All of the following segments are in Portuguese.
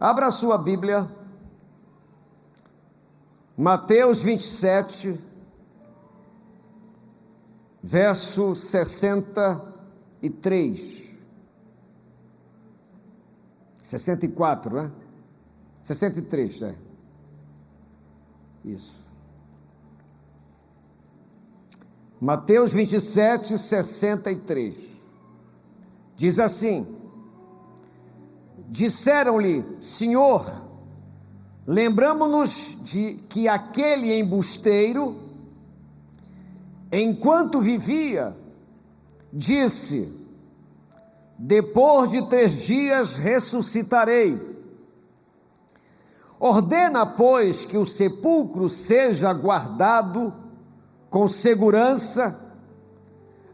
Abra a sua Bíblia, Mateus 27, verso 63. 64, né? 63, é. Isso. Mateus 27, 63. Diz assim: disseram-lhe: Senhor, lembramo-nos de que aquele embusteiro, enquanto vivia, disse: depois de 3 dias ressuscitarei. Ordena, pois, que o sepulcro seja guardado com segurança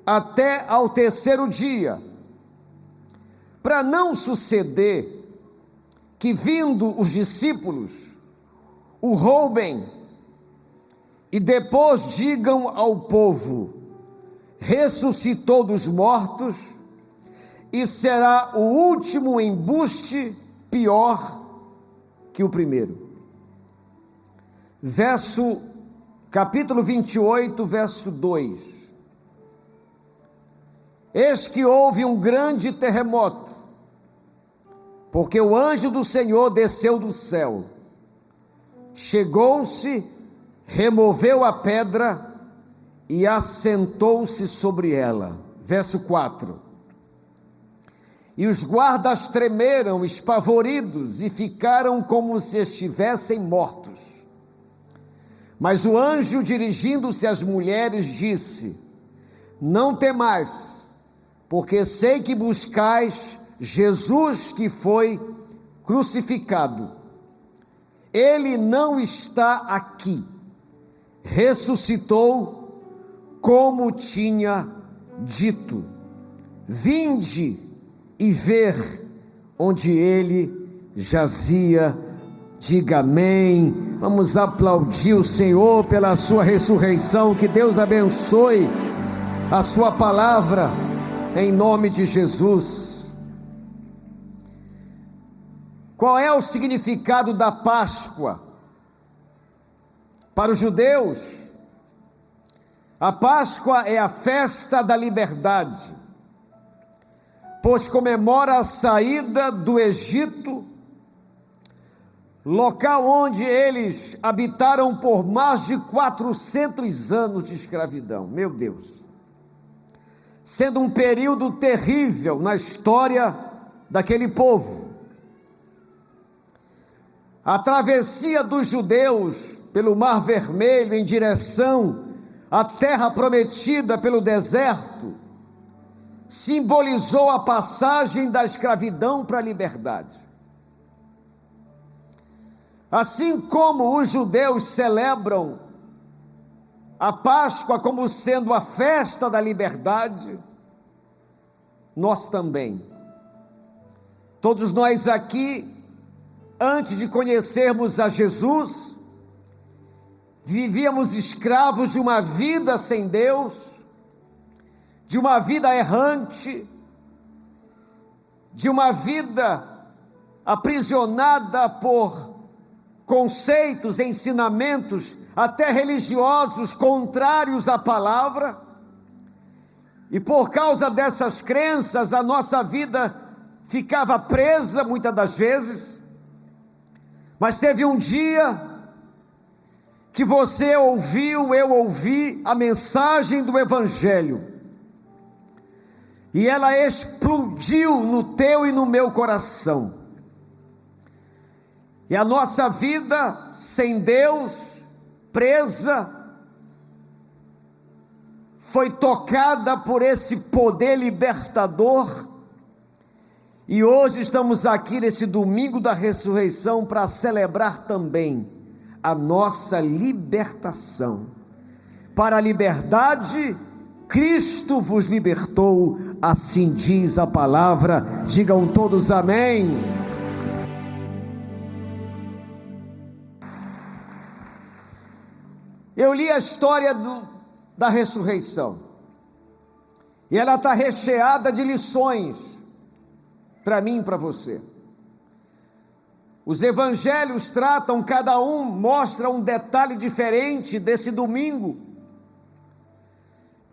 até ao 3º dia, para não suceder que, vindo os discípulos, o roubem e depois digam ao povo: ressuscitou dos mortos, e será o último embuste pior que o primeiro. Capítulo 28, verso 2. Eis que houve um grande terremoto, porque o anjo do Senhor desceu do céu, chegou-se, removeu a pedra e assentou-se sobre ela. Verso 4. E os guardas tremeram, espavoridos, e ficaram como se estivessem mortos. Mas o anjo, dirigindo-se às mulheres, disse: não temais, porque sei que buscais Jesus que foi crucificado. Ele não está aqui, ressuscitou como tinha dito. Vinde e ver onde ele jazia. Diga amém. Vamos aplaudir o Senhor pela sua ressurreição. Que Deus abençoe a sua palavra, em nome de Jesus. Qual é o significado da Páscoa? Para os judeus, a Páscoa é a festa da liberdade, pois comemora a saída do Egito, local onde eles habitaram por mais de 400 anos de escravidão. Meu Deus! Sendo um período terrível na história daquele povo. A travessia dos judeus pelo Mar Vermelho em direção à terra prometida pelo deserto simbolizou a passagem da escravidão para a liberdade. Assim como os judeus celebram a Páscoa como sendo a festa da liberdade, nós também. Todos nós aqui, antes de conhecermos a Jesus, vivíamos escravos de uma vida sem Deus, de uma vida errante, de uma vida aprisionada por conceitos, ensinamentos, até religiosos contrários à palavra, e por causa dessas crenças a nossa vida ficava presa muitas das vezes. Mas teve um dia que você ouviu, eu ouvi a mensagem do Evangelho, e ela explodiu no teu e no meu coração, e a nossa vida sem Deus, presa, foi tocada por esse poder libertador, e hoje estamos aqui nesse domingo da ressurreição para celebrar também a nossa libertação. Para a liberdade, Cristo vos libertou, assim diz a palavra. Digam todos amém. Eu li a história da ressurreição, e ela está recheada de lições para mim e para você. Os evangelhos tratam, cada um mostra um detalhe diferente desse domingo.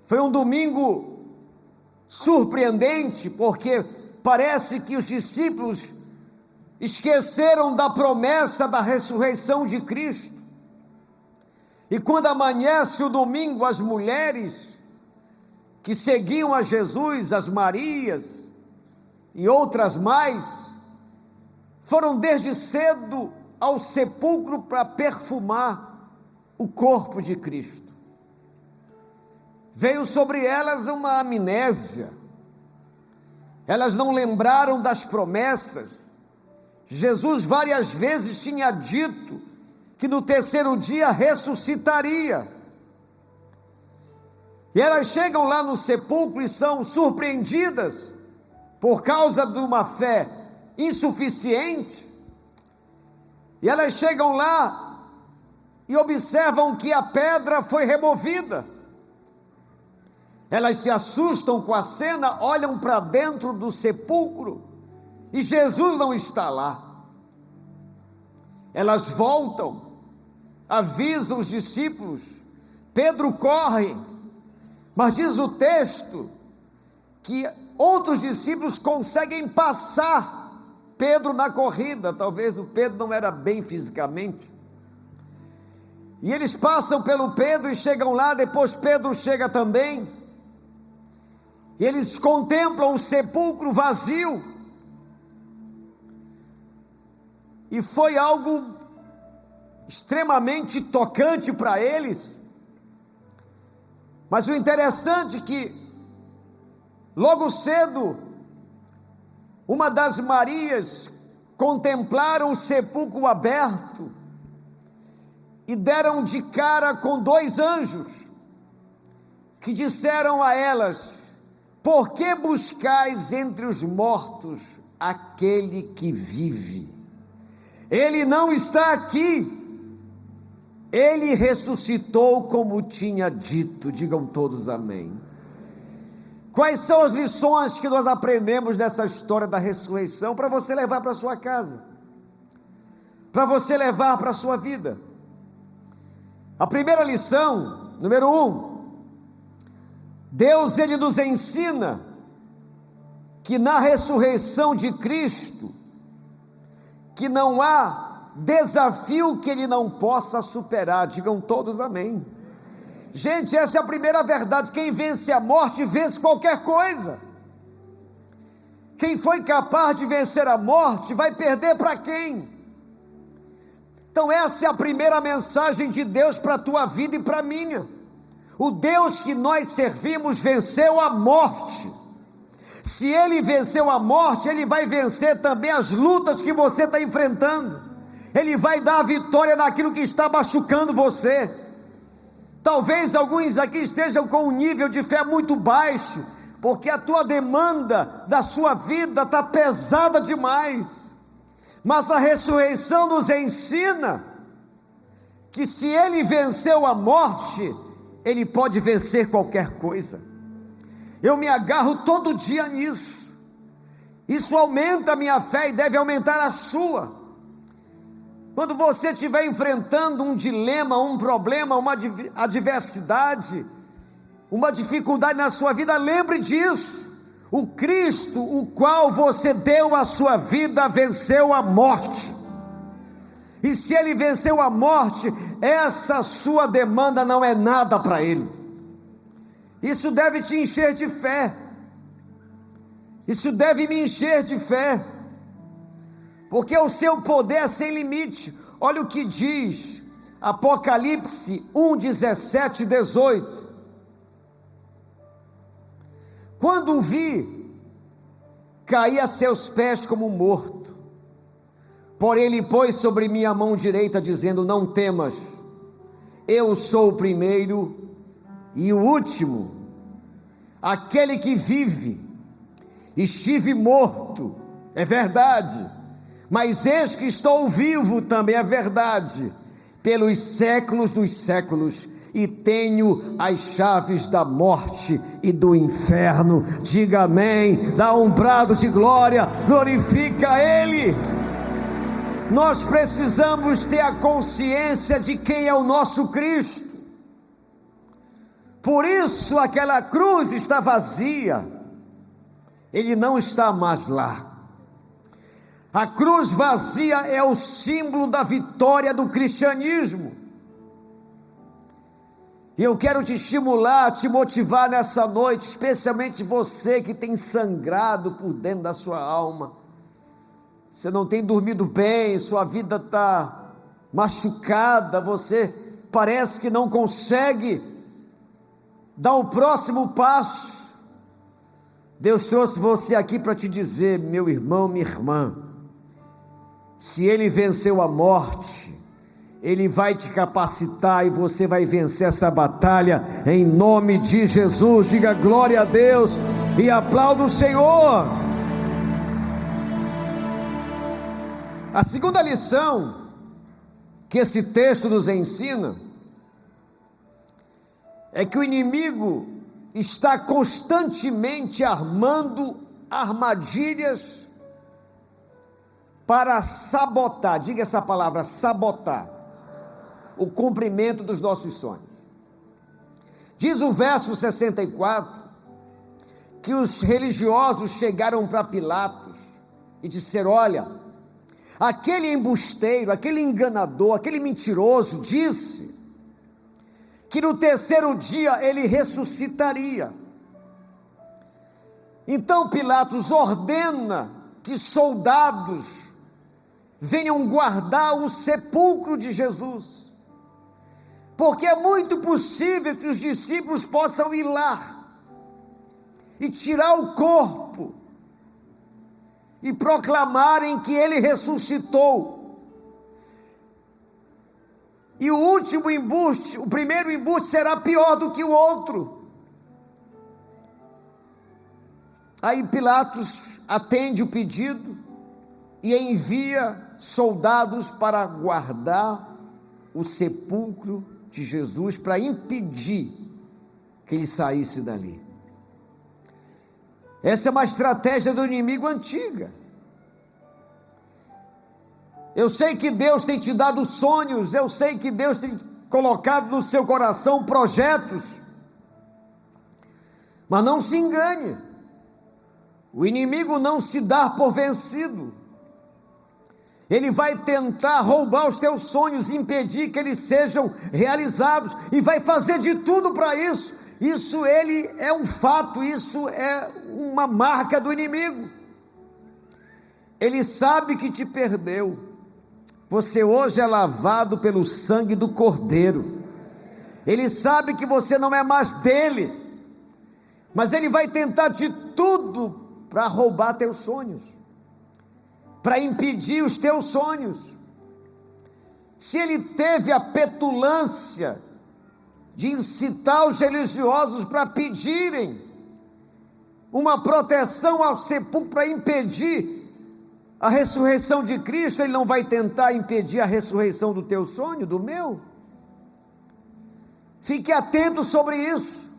Foi um domingo surpreendente, porque parece que os discípulos esqueceram da promessa da ressurreição de Cristo. E quando amanhece o domingo, as mulheres que seguiam a Jesus, as Marias e outras mais, foram desde cedo ao sepulcro para perfumar o corpo de Cristo. Veio sobre elas uma amnésia, elas não lembraram das promessas. Jesus várias vezes tinha dito que no terceiro dia ressuscitaria, e elas chegam lá no sepulcro e são surpreendidas por causa de uma fé insuficiente, e elas chegam lá e observam que a pedra foi removida. Elas se assustam com a cena, olham para dentro do sepulcro e Jesus não está lá. Elas voltam, avisam os discípulos, Pedro corre, mas diz o texto que outros discípulos conseguem passar Pedro na corrida. Talvez o Pedro não era bem fisicamente, e eles passam pelo Pedro e chegam lá. Depois Pedro chega também, e eles contemplam o sepulcro vazio, e foi algo extremamente tocante para eles. Mas o interessante é que logo cedo, uma das Marias contemplaram o sepulcro aberto e deram de cara com dois anjos que disseram a elas: por que buscais entre os mortos aquele que vive? Ele não está aqui, ele ressuscitou como tinha dito. Digam todos amém. Quais são as lições que nós aprendemos dessa história da ressurreição para você levar para a sua casa, para você levar para a sua vida? A primeira lição, número 1, Deus, ele nos ensina que na ressurreição de Cristo, que não há desafio que ele não possa superar. Digam todos amém. Gente, essa é a primeira verdade. Quem vence a morte, vence qualquer coisa. Quem foi capaz de vencer a morte, vai perder para quem? Então essa é a primeira mensagem de Deus para a tua vida e para a minha. O Deus que nós servimos venceu a morte. Se ele venceu a morte, ele vai vencer também as lutas que você está enfrentando. Ele vai dar a vitória naquilo que está machucando você. Talvez alguns aqui estejam com um nível de fé muito baixo, porque a tua demanda da sua vida está pesada demais. Mas a ressurreição nos ensina que se ele venceu a morte, ele pode vencer qualquer coisa. Eu me agarro todo dia nisso. Isso aumenta a minha fé e deve aumentar a sua. Quando você estiver enfrentando um dilema, um problema, uma adversidade, uma dificuldade na sua vida, lembre disso. O Cristo, o qual você deu a sua vida, venceu a morte. E se ele venceu a morte, essa sua demanda não é nada para ele. Isso deve te encher de fé. Isso deve me encher de fé, porque o seu poder é sem limite. Olha o que diz Apocalipse 1, 17 e 18. Quando o vi, caí a seus pés como morto. Porém ele pôs sobre mim a mão direita, dizendo: não temas, eu sou o primeiro e o último, aquele que vive. Estive morto, é verdade, mas eis que estou vivo, também é verdade, pelos séculos dos séculos, e tenho as chaves da morte e do inferno. Diga amém, dá um brado de glória, glorifica Ele. Nós precisamos ter a consciência de quem é o nosso Cristo. Por isso aquela cruz está vazia, ele não está mais lá. A cruz vazia é o símbolo da vitória do cristianismo. E eu quero te estimular, te motivar nessa noite, especialmente você que tem sangrado por dentro da sua alma. Você não tem dormido bem, sua vida está machucada, você parece que não consegue dar o próximo passo. Deus trouxe você aqui para te dizer, meu irmão, minha irmã, se Ele venceu a morte, Ele vai te capacitar e você vai vencer essa batalha, em nome de Jesus. Diga glória a Deus e aplauda o Senhor. A segunda lição que esse texto nos ensina é que o inimigo está constantemente armando armadilhas para sabotar, diga essa palavra, sabotar, o cumprimento dos nossos sonhos. Diz o verso 64, que os religiosos chegaram para Pilatos e disseram: olha, aquele embusteiro, aquele enganador, aquele mentiroso disse que no terceiro dia ele ressuscitaria. Então Pilatos ordena que soldados venham guardar o sepulcro de Jesus, porque é muito possível que os discípulos possam ir lá e tirar o corpo e proclamarem que ele ressuscitou. E o último embuste, o primeiro embuste será pior do que o outro. Aí Pilatos atende o pedido e envia soldados para guardar o sepulcro de Jesus, para impedir que ele saísse dali. Essa é uma estratégia do inimigo antiga. Eu sei que Deus tem te dado sonhos, eu sei que Deus tem colocado no seu coração projetos, mas não se engane, o inimigo não se dá por vencido. Ele vai tentar roubar os teus sonhos, impedir que eles sejam realizados, e vai fazer de tudo para isso. Isso ele é um fato, isso é uma marca do inimigo. Ele sabe que te perdeu. Você hoje é lavado pelo sangue do Cordeiro. Ele sabe que você não é mais dele, mas ele vai tentar de tudo para roubar teus sonhos, para impedir os teus sonhos. Se ele teve a petulância de incitar os religiosos para pedirem uma proteção ao sepulcro para impedir a ressurreição de Cristo, ele não vai tentar impedir a ressurreição do teu sonho, do meu? Fique atento sobre isso.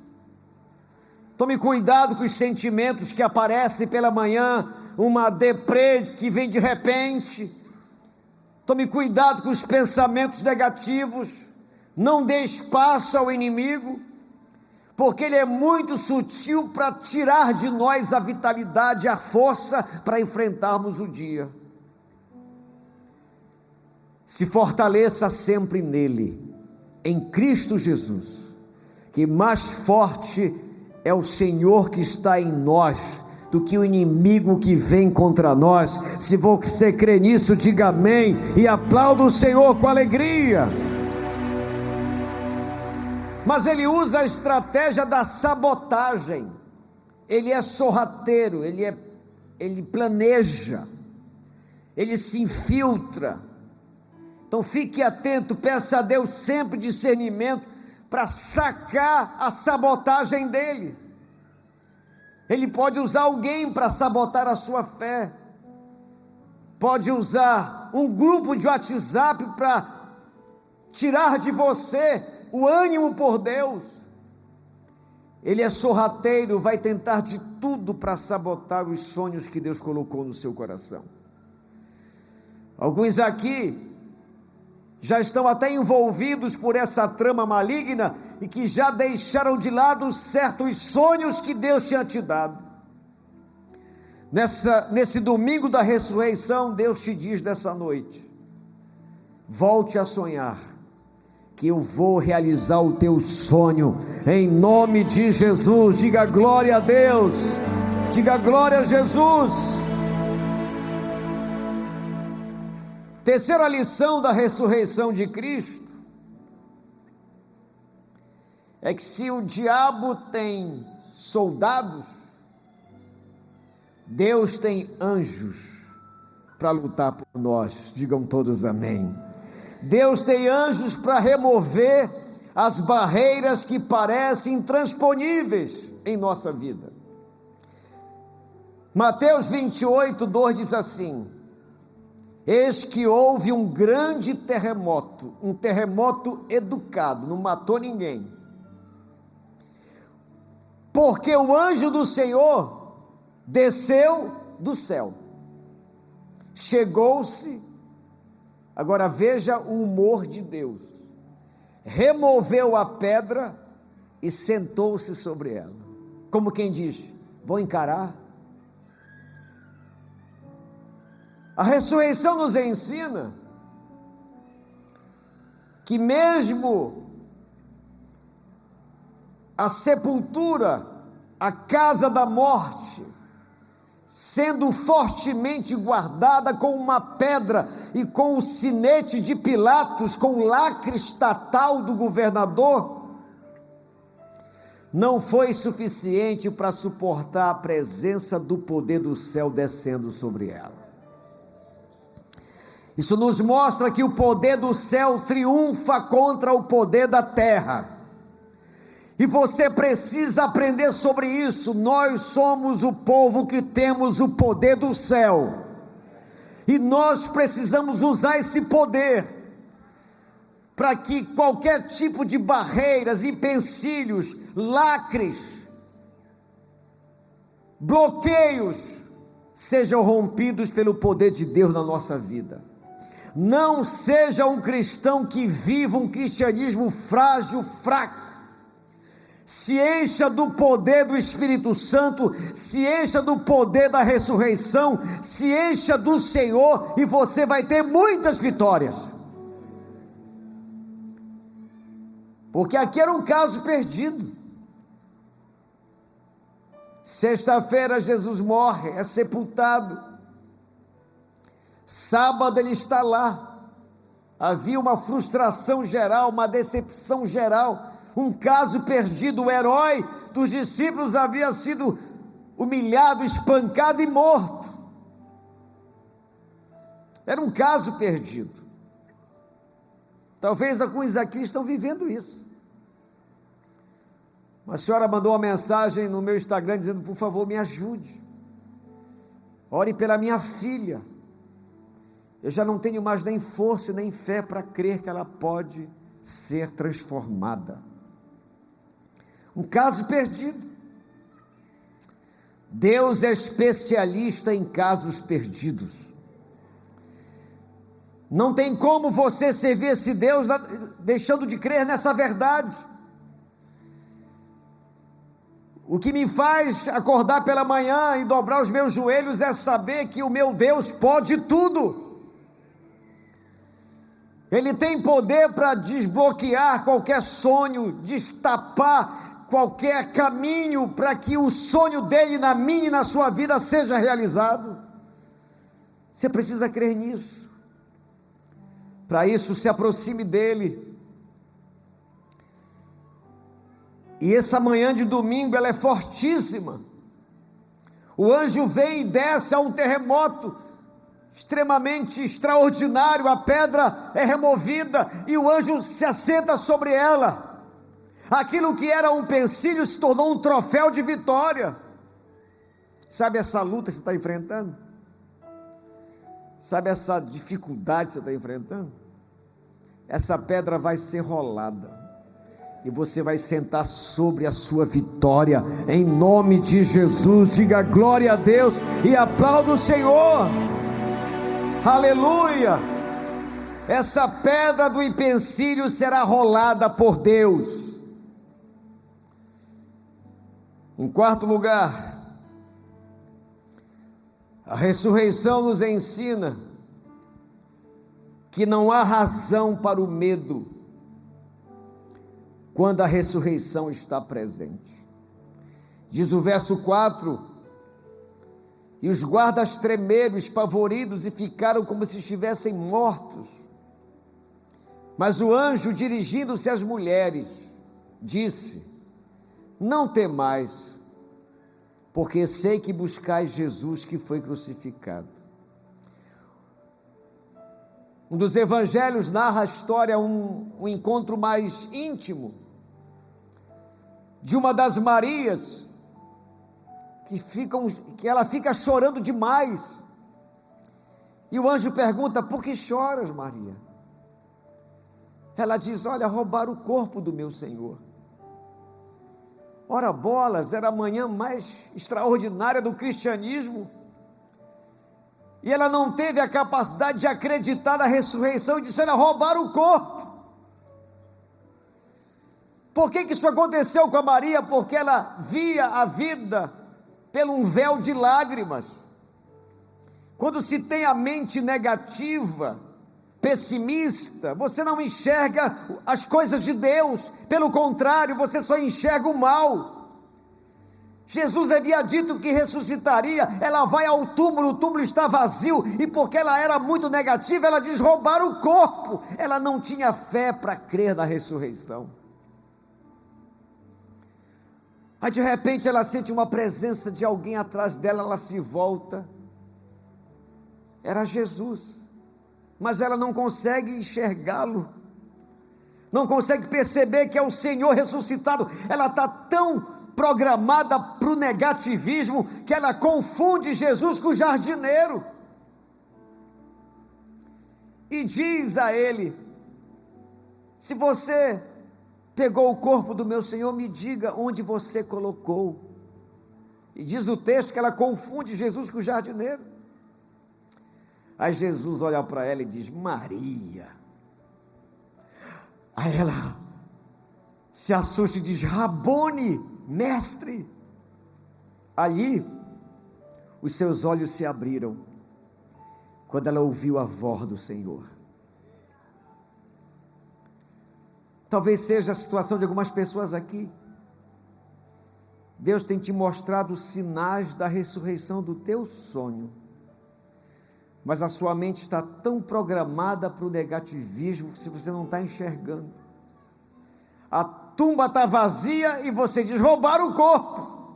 Tome cuidado com os sentimentos que aparecem pela manhã, uma deprê que vem de repente. Tome cuidado com os pensamentos negativos. Não dê espaço ao inimigo, porque ele é muito sutil para tirar de nós a vitalidade, a força para enfrentarmos o dia. Se fortaleça sempre nele, em Cristo Jesus, que mais forte é o Senhor que está em nós do que o inimigo que vem contra nós. Se você crê nisso, diga amém e aplauda o Senhor com alegria. Mas ele usa a estratégia da sabotagem. Ele é sorrateiro, ele planeja, ele se infiltra. Então fique atento, peça a Deus sempre discernimento para sacar a sabotagem dele. Ele pode usar alguém para sabotar a sua fé, pode usar um grupo de WhatsApp para tirar de você o ânimo por Deus. Ele é sorrateiro, vai tentar de tudo para sabotar os sonhos que Deus colocou no seu coração. Alguns aqui já estão até envolvidos por essa trama maligna e que já deixaram de lado certos sonhos que Deus tinha te dado. Nesse domingo da ressurreição, Deus te diz nessa noite: volte a sonhar, que eu vou realizar o teu sonho, em nome de Jesus. Diga glória a Deus, diga glória a Jesus. Terceira lição da ressurreição de Cristo é que se o diabo tem soldados, Deus tem anjos para lutar por nós. Digam todos amém. Deus tem anjos para remover as barreiras que parecem intransponíveis em nossa vida. Mateus 28:2 diz assim: eis que houve um grande terremoto, um terremoto educado, não matou ninguém, porque o anjo do Senhor desceu do céu, chegou-se, agora veja o humor de Deus, removeu a pedra e sentou-se sobre ela, como quem diz: vou encarar. A ressurreição nos ensina que mesmo a sepultura, a casa da morte, sendo fortemente guardada com uma pedra e com o sinete de Pilatos, com o lacre estatal do governador, não foi suficiente para suportar a presença do poder do céu descendo sobre ela. Isso nos mostra que o poder do céu triunfa contra o poder da terra, e você precisa aprender sobre isso. Nós somos o povo que temos o poder do céu, e nós precisamos usar esse poder para que qualquer tipo de barreiras, empecilhos, lacres, bloqueios sejam rompidos pelo poder de Deus na nossa vida. Não seja um cristão que viva um cristianismo frágil, fraco. Se encha do poder do Espírito Santo, se encha do poder da ressurreição, se encha do Senhor, e você vai ter muitas vitórias. Porque aqui era um caso perdido. Sexta-feira Jesus morre, é sepultado. Sábado ele está lá. Havia uma frustração geral, uma decepção geral, um caso perdido. O herói dos discípulos havia sido humilhado, espancado e morto. Era um caso perdido. Talvez alguns aqui estão vivendo isso. Uma senhora mandou uma mensagem no meu Instagram dizendo: por favor, me ajude, ore pela minha filha. Eu já não tenho mais nem força nem fé para crer que ela pode ser transformada. Um caso perdido. Deus é especialista em casos perdidos. Não tem como você servir esse Deus deixando de crer nessa verdade. O que me faz acordar pela manhã e dobrar os meus joelhos é saber que o meu Deus pode tudo. Ele tem poder para desbloquear qualquer sonho, destapar qualquer caminho para que o sonho dele na minha e na sua vida seja realizado. Você precisa crer nisso. Para isso, se aproxime dele. E essa manhã de domingo, ela é fortíssima. O anjo vem e desce a um terremoto extremamente extraordinário. A pedra é removida e o anjo se assenta sobre ela. Aquilo que era um empecilho se tornou um troféu de vitória. Sabe essa luta que você está enfrentando? Sabe essa dificuldade que você está enfrentando? Essa pedra vai ser rolada e você vai sentar sobre a sua vitória, em nome de Jesus. Diga glória a Deus e aplauda o Senhor. Aleluia! Essa pedra do empecilho será rolada por Deus. Em quarto lugar, a ressurreição nos ensina que não há razão para o medo quando a ressurreição está presente. Diz o verso 4: e os guardas tremeram, espavoridos, e ficaram como se estivessem mortos. Mas o anjo, dirigindo-se às mulheres, disse: não temais, porque sei que buscais Jesus que foi crucificado. Um dos evangelhos narra a história, um encontro mais íntimo, de uma das Marias, que ela fica chorando demais, e o anjo pergunta: por que choras, Maria? Ela diz: olha, roubaram o corpo do meu Senhor. Ora bolas, era a manhã mais extraordinária do cristianismo, e ela não teve a capacidade de acreditar na ressurreição, e disse: olha, roubaram o corpo. Por que isso aconteceu com a Maria? Porque ela via a vida pelo um véu de lágrimas. Quando se tem a mente negativa, pessimista, você não enxerga as coisas de Deus, pelo contrário, você só enxerga o mal. Jesus havia dito que ressuscitaria, ela vai ao túmulo, o túmulo está vazio, e porque ela era muito negativa, ela diz: roubaram o corpo. Ela não tinha fé para crer na ressurreição. Aí de repente ela sente uma presença de alguém atrás dela, ela se volta, era Jesus, mas ela não consegue enxergá-lo, não consegue perceber que é o Senhor ressuscitado. Ela está tão programada para o negativismo, que ela confunde Jesus com o jardineiro, e diz a ele: se você pegou o corpo do meu Senhor, me diga onde você colocou. E diz o texto que ela confunde Jesus com o jardineiro. Aí Jesus olha para ela e diz: Maria. Aí ela se assusta e diz: Rabone, mestre. Ali os seus olhos se abriram quando ela ouviu a voz do Senhor. Talvez seja a situação de algumas pessoas aqui. Deus tem te mostrado os sinais da ressurreição do teu sonho, mas a sua mente está tão programada para o negativismo que você não está enxergando. A tumba está vazia e você diz: roubaram o corpo.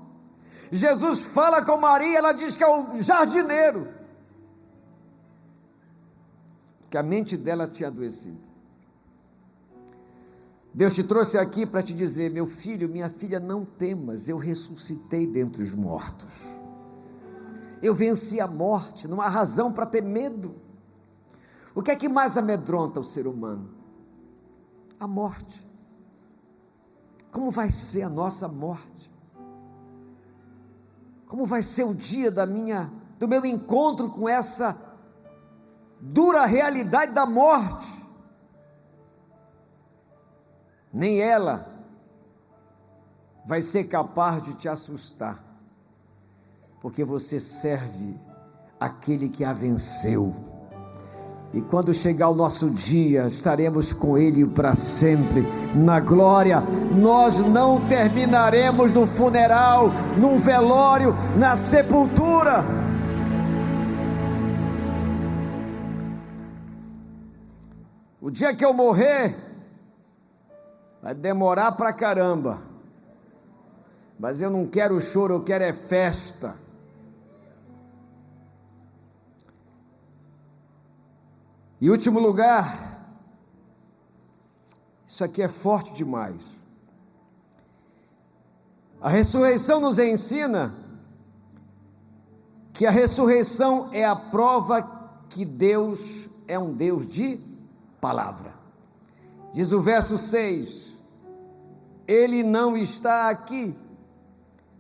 Jesus fala com Maria, ela diz que é o jardineiro, que a mente dela tinha adoecido. Deus te trouxe aqui para te dizer: meu filho, minha filha, não temas, eu ressuscitei dentre os mortos, eu venci a morte, não há razão para ter medo. O que é que mais amedronta o ser humano? A morte. Como vai ser a nossa morte? Como vai ser o dia do meu encontro com essa dura realidade da morte? Nem ela vai ser capaz de te assustar, porque você serve aquele que a venceu, e quando chegar o nosso dia, estaremos com Ele para sempre, na glória. Nós não terminaremos no funeral, num velório, na sepultura. O dia que eu morrer, vai demorar pra caramba, mas eu não quero choro, eu quero é festa. Em último lugar, isso aqui é forte demais. A ressurreição nos ensina que a ressurreição é a prova que Deus é um Deus de palavra. Diz o verso 6: Ele não está aqui,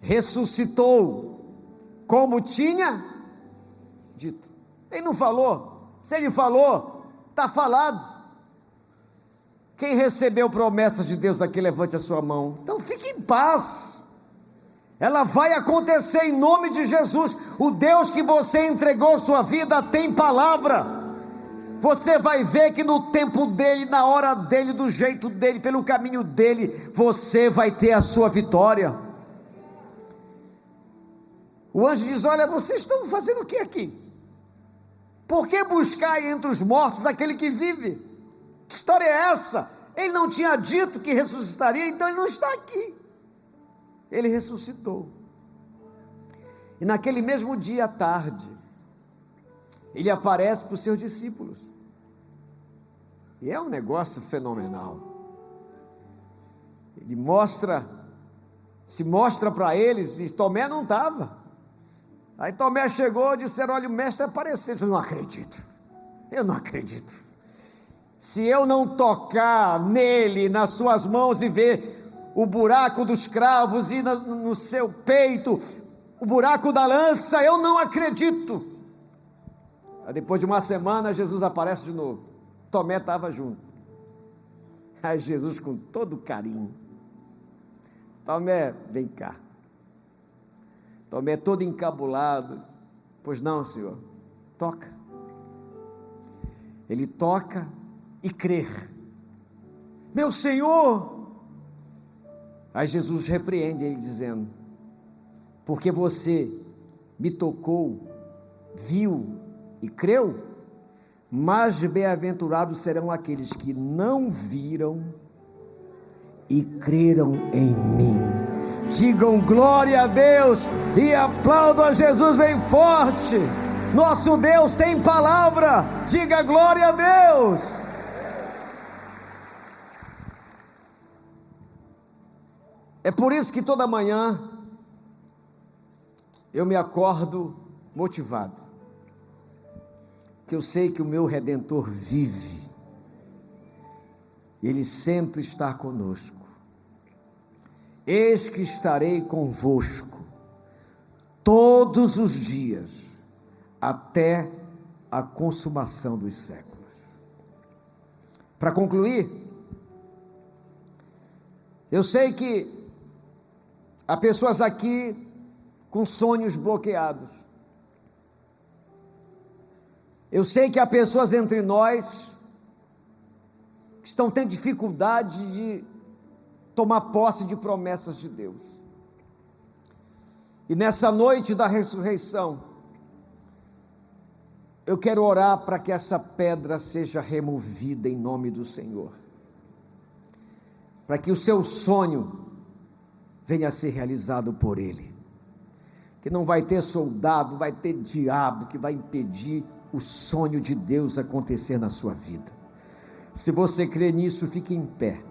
ressuscitou, como tinha dito. Ele não falou: Se ele falou, está falado. Quem recebeu promessas de Deus aqui, levante a sua mão. Então fique em paz. Ela vai acontecer em nome de Jesus. O Deus que você entregou sua vida tem palavra. Você vai ver que no tempo dele, na hora dele, do jeito dele, pelo caminho dele, você vai ter a sua vitória. O anjo diz: olha, vocês estão fazendo o que aqui? Por que buscar entre os mortos aquele que vive? Que história é essa? Ele não tinha dito que ressuscitaria, então ele não está aqui. Ele ressuscitou. E naquele mesmo dia à tarde, ele aparece para os seus discípulos. E é um negócio fenomenal. Ele se mostra para eles, e Tomé não estava. Aí Tomé chegou e disseram: olha, o mestre apareceu. Eu não acredito. Se eu não tocar nele, nas suas mãos, e ver o buraco dos cravos e no seu peito, o buraco da lança, eu não acredito. Aí depois de uma semana, Jesus aparece de novo. Tomé estava junto. Aí Jesus, com todo carinho: Tomé, vem cá. Tomé todo encabulado: pois não, Senhor? Toca. Ele toca e crer. Meu Senhor! Aí Jesus repreende ele dizendo: porque você me tocou, viu e creu, mais bem-aventurados serão aqueles que não viram e creram em mim. Digam glória a Deus e aplaudam a Jesus bem forte. Nosso Deus tem palavra. Diga glória a Deus. É por isso que toda manhã eu me acordo motivado, que eu sei que o meu Redentor vive, Ele sempre está conosco. Eis que estarei convosco todos os dias, até a consumação dos séculos. Para concluir, eu sei que há pessoas aqui com sonhos bloqueados. Eu sei que há pessoas entre nós que estão tendo dificuldade de tomar posse de promessas de Deus. E nessa noite da ressurreição, eu quero orar para que essa pedra seja removida em nome do Senhor, para que o seu sonho venha a ser realizado por Ele, que não vai ter soldado, vai ter diabo que vai impedir o sonho de Deus acontecer na sua vida. Se você crê nisso, fique em pé.